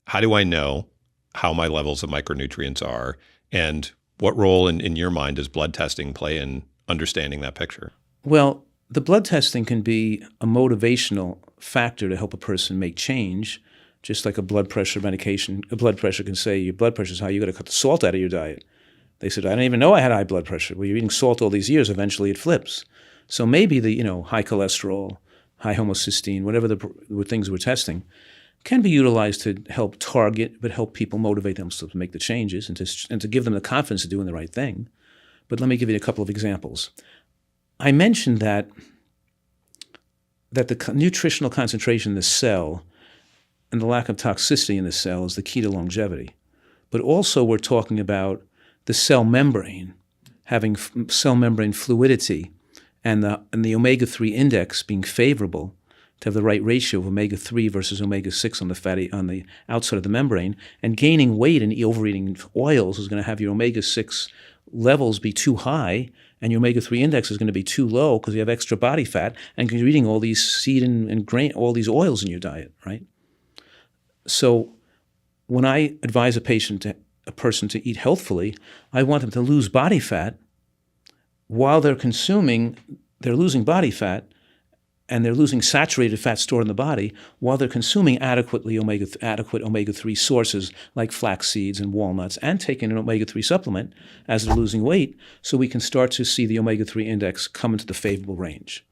how do I know how my levels of micronutrients are? And what role in your mind does blood testing play in understanding that picture? Well, the blood testing can be a motivational factor to help a person make change, just like a blood pressure medication. A blood pressure can say, your blood pressure is high, you got to cut the salt out of your diet. They said, I didn't even know I had high blood pressure. Well, you're eating salt all these years, eventually it flips. So maybe the high cholesterol, high homocysteine, whatever the things we're testing, can be utilized to help target, but help people motivate themselves to make the changes and to give them the confidence of doing the right thing. But let me give you a couple of examples. I mentioned that the nutritional concentration in the cell and the lack of toxicity in the cell is the key to longevity. But also we're talking about the cell membrane, having cell membrane fluidity, and the omega-3 index being favorable to have the right ratio of omega-3 versus omega-6 on the outside of the membrane, and gaining weight and overeating oils is going to have your omega-6 levels be too high, and your omega-3 index is going to be too low because you have extra body fat, and you're eating all these seed and grain, all these oils in your diet, right? So when I advise a person to eat healthfully, I want them to lose body fat while they're losing body fat, and they're losing saturated fat stored in the body while they're consuming adequate omega-3 sources like flax seeds and walnuts, and taking an omega-3 supplement as they're losing weight, so we can start to see the omega-3 index come into the favorable range.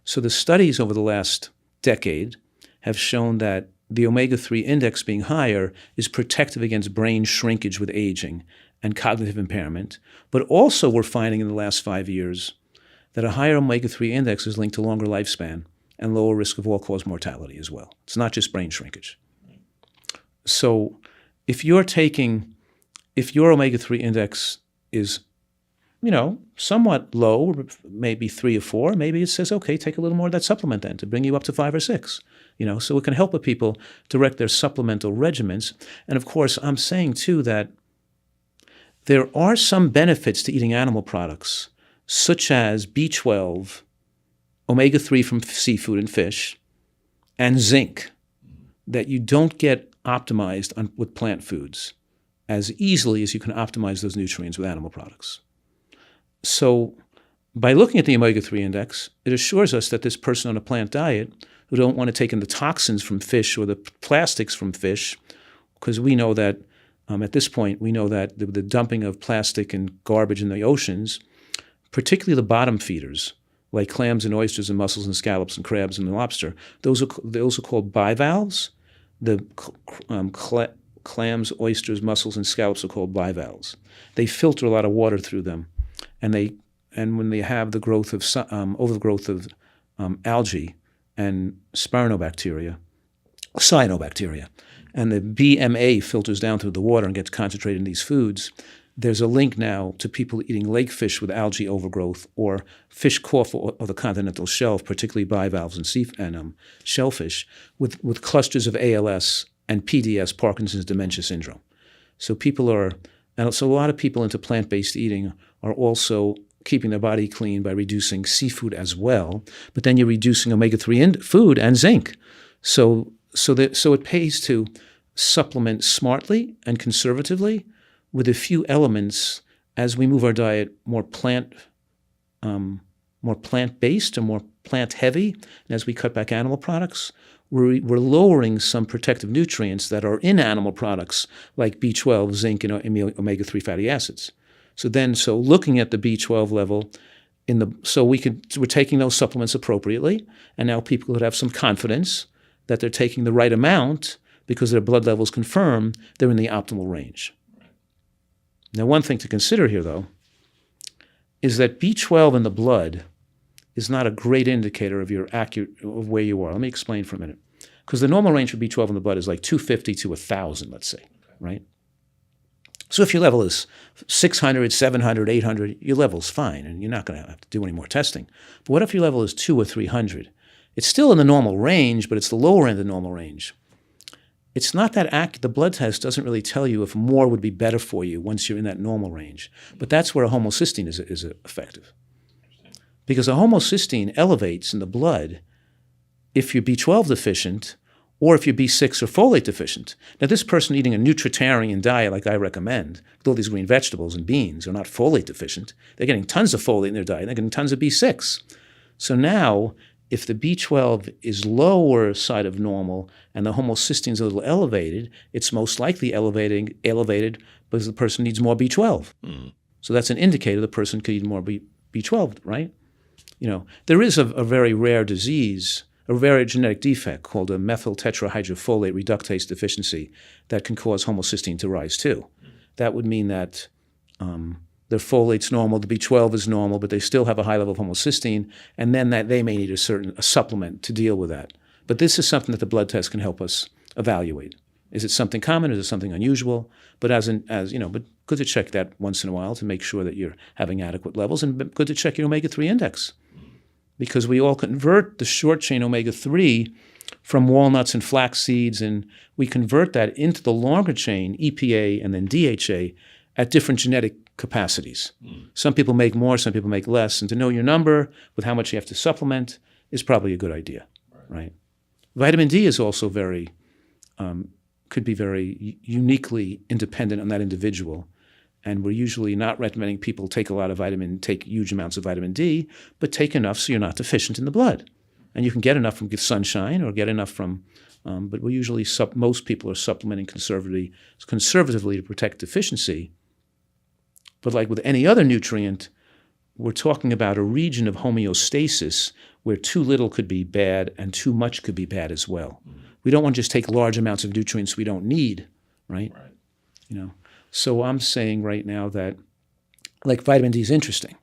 So the studies over the last decade have shown that the omega-3 index being higher is protective against brain shrinkage with aging and cognitive impairment, but also we're finding in the last 5 years that a higher omega-3 index is linked to longer lifespan and lower risk of all-cause mortality as well. It's not just brain shrinkage. So if your omega-3 index is, somewhat low, maybe 3 or 4, maybe it says, okay, take a little more of that supplement then to bring you up to 5 or 6. So it can help the people direct their supplemental regimens. And of course, I'm saying too that there are some benefits to eating animal products, such as B12, omega-3 from seafood and fish, and zinc, that you don't get optimized with plant foods as easily as you can optimize those nutrients with animal products. So by looking at the omega-3 index, it assures us that this person on a plant diet who don't want to take in the toxins from fish or the plastics from fish, because we know that at this point, we know that the dumping of plastic and garbage in the oceans, particularly the bottom feeders, like clams and oysters and mussels and scallops and crabs and lobster, those are called bivalves. The clams, oysters, mussels, and scallops are called bivalves. They filter a lot of water through them, and when they have the growth of overgrowth of algae and cyanobacteria, and the BMA filters down through the water and gets concentrated in these foods, there's a link now to people eating lake fish with algae overgrowth or fish cough of the continental shelf, particularly bivalves and shellfish, with clusters of ALS and PDS, Parkinson's dementia syndrome. So a lot of people into plant-based eating are also keeping their body clean by reducing seafood as well, but then you're reducing omega-3 food and zinc. So it pays to supplement smartly and conservatively with a few elements as we move our diet more plant-based or more plant-heavy, and as we cut back animal products, we're lowering some protective nutrients that are in animal products like B12, zinc, and omega-3 fatty acids. So looking at the B12 level, we're taking those supplements appropriately, and now people could have some confidence that they're taking the right amount because their blood levels confirm they're in the optimal range. Now, one thing to consider here, though, is that B12 in the blood is not a great indicator of of where you are. Let me explain for a minute. Because the normal range for B12 in the blood is like 250 to 1,000, let's say, right? So if your level is 600, 700, 800, your level's fine, and you're not going to have to do any more testing. But what if your level is 200 or 300? It's still in the normal range, but it's the lower end of the normal range. It's not that accurate. The blood test doesn't really tell you if more would be better for you once you're in that normal range. But that's where a homocysteine is effective. Because a homocysteine elevates in the blood if you're B12 deficient or if you're B6 or folate deficient. Now, this person eating a Nutritarian diet like I recommend, with all these green vegetables and beans, are not folate deficient. They're getting tons of folate in their diet. They're getting tons of B6. So now, if the B12 is lower side of normal and the homocysteine is a little elevated, it's most likely elevated because the person needs more B12. So that's an indicator the person could eat more B12, right? There is a very rare disease, a rare genetic defect called a methyl tetrahydrofolate reductase deficiency that can cause homocysteine to rise too. That would mean that their folate's normal, the B12 is normal, but they still have a high level of homocysteine, and then that they may need a supplement to deal with that. But this is something that the blood test can help us evaluate. Is it something common? Is it something unusual? But but good to check that once in a while to make sure that you're having adequate levels, and good to check your omega-3 index, because we all convert the short-chain omega-3 from walnuts and flax seeds, and we convert that into the longer chain, EPA and then DHA, at different genetic capacities. Some people make more, some people make less, and to know your number with how much you have to supplement is probably a good idea, right? Vitamin D is also could be very uniquely independent on that individual. And we're usually not recommending people take huge amounts of vitamin D, but take enough so you're not deficient in the blood. And you can get enough from sunshine or get enough from, but we usually, most people are supplementing conservatively to protect deficiency. But like with any other nutrient, we're talking about a region of homeostasis where too little could be bad and too much could be bad as well. We don't want to just take large amounts of nutrients we don't need, right? So I'm saying right now that, like, vitamin D is interesting,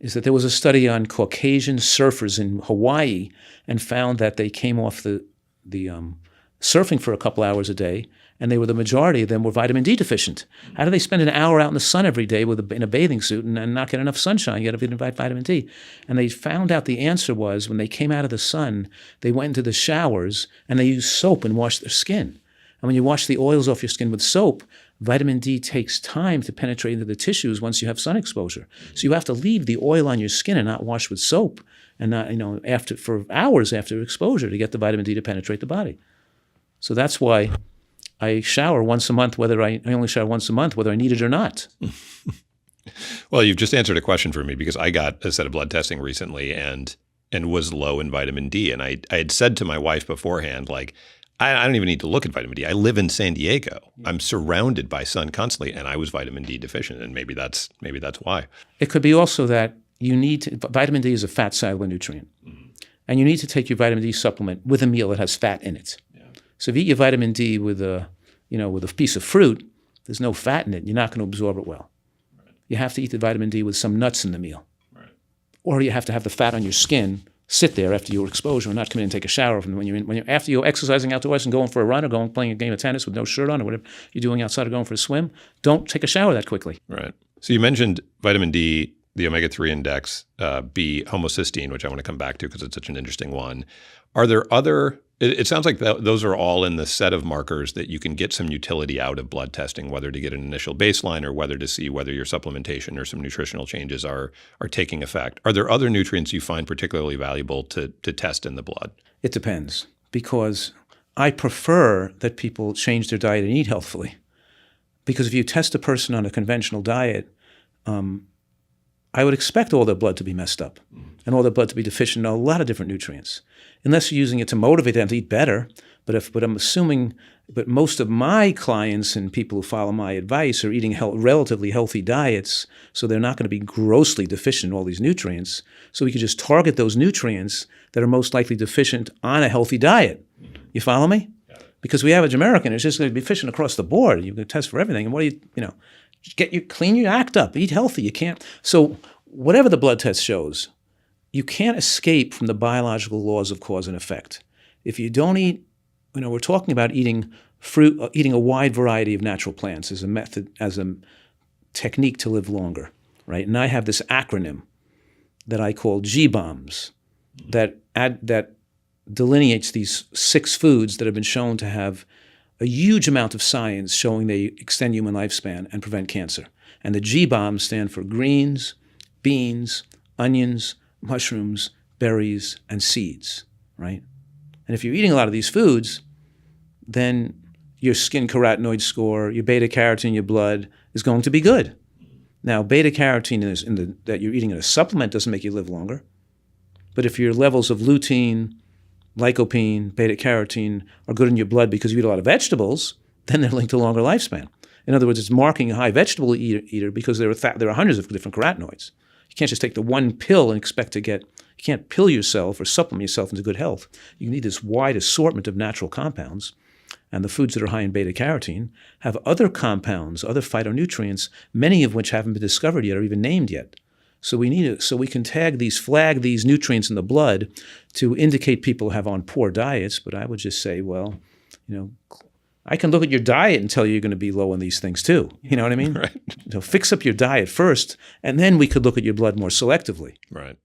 is that there was a study on Caucasian surfers in Hawaii and found that they came off the surfing for a couple hours a day, and the majority of them were vitamin D deficient. How do they spend an hour out in the sun every day in a bathing suit and not get enough sunshine? You got to get vitamin D. And they found out the answer was when they came out of the sun, they went into the showers and they used soap and washed their skin. And when you wash the oils off your skin with soap, vitamin D takes time to penetrate into the tissues once you have sun exposure. So you have to leave the oil on your skin and not wash with soap and not, for hours after exposure to get the vitamin D to penetrate the body. So that's why I shower once a month, I only shower once a month, whether I need it or not. Well, you've just answered a question for me, because I got a set of blood testing recently and was low in vitamin D. And I had said to my wife beforehand, like, I don't even need to look at vitamin D. I live in San Diego. I'm surrounded by sun constantly, and I was vitamin D deficient, and maybe that's why. It could be also that vitamin D is a fat-soluble nutrient, and you need to take your vitamin D supplement with a meal that has fat in it. So if you eat your vitamin D with a piece of fruit, there's no fat in it. You're not going to absorb it well. Right. You have to eat the vitamin D with some nuts in the meal, right. Or you have to have the fat on your skin sit there after your exposure and not come in and take a shower after you're exercising outdoors and going for a run or playing a game of tennis with no shirt on or whatever you're doing outside or going for a swim. Don't take a shower that quickly. Right. So you mentioned vitamin D, the omega-3 index, B, homocysteine, which I want to come back to because it's such an interesting one. Are there other? It sounds like those are all in the set of markers that you can get some utility out of blood testing, whether to get an initial baseline or whether to see whether your supplementation or some nutritional changes are taking effect. Are there other nutrients you find particularly valuable to test in the blood? It depends, because I prefer that people change their diet and eat healthfully. Because if you test a person on a conventional diet, I would expect all their blood to be messed up and all their blood to be deficient in a lot of different nutrients, unless you're using it to motivate them to eat better. But I'm assuming, but most of my clients and people who follow my advice are eating relatively healthy diets, so they're not going to be grossly deficient in all these nutrients. So we could just target those nutrients that are most likely deficient on a healthy diet. You follow me? Because the average American is just going to be deficient across the board. You can test for everything. And what do you clean your act up, eat healthy. You can't. So whatever the blood test shows, you can't escape from the biological laws of cause and effect. If you don't eat, we're talking about eating fruit, eating a wide variety of natural plants as a method, as a technique to live longer, right? And I have this acronym that I call G-BOMBs that delineates these 6 foods that have been shown to have a huge amount of science showing they extend human lifespan and prevent cancer. And the G-BOMBs stand for greens, beans, onions, mushrooms, berries, and seeds, right? And if you're eating a lot of these foods, then your skin carotenoid score, your beta carotene in your blood is going to be good. Now, beta carotene that you're eating in a supplement doesn't make you live longer. But if your levels of lutein, lycopene, beta carotene are good in your blood because you eat a lot of vegetables, then they're linked to longer lifespan. In other words, it's marking a high vegetable eater because there are hundreds of different carotenoids. You can't just take the one pill and expect to get, you can't pill yourself or supplement yourself into good health. You need this wide assortment of natural compounds. And the foods that are high in beta carotene have other compounds, other phytonutrients, many of which haven't been discovered yet or even named yet. So we can flag these nutrients in the blood to indicate people have on poor diets. But I would just say, well, I can look at your diet and tell you you're going to be low on these things too. You know what I mean? Right. So fix up your diet first, and then we could look at your blood more selectively. Right.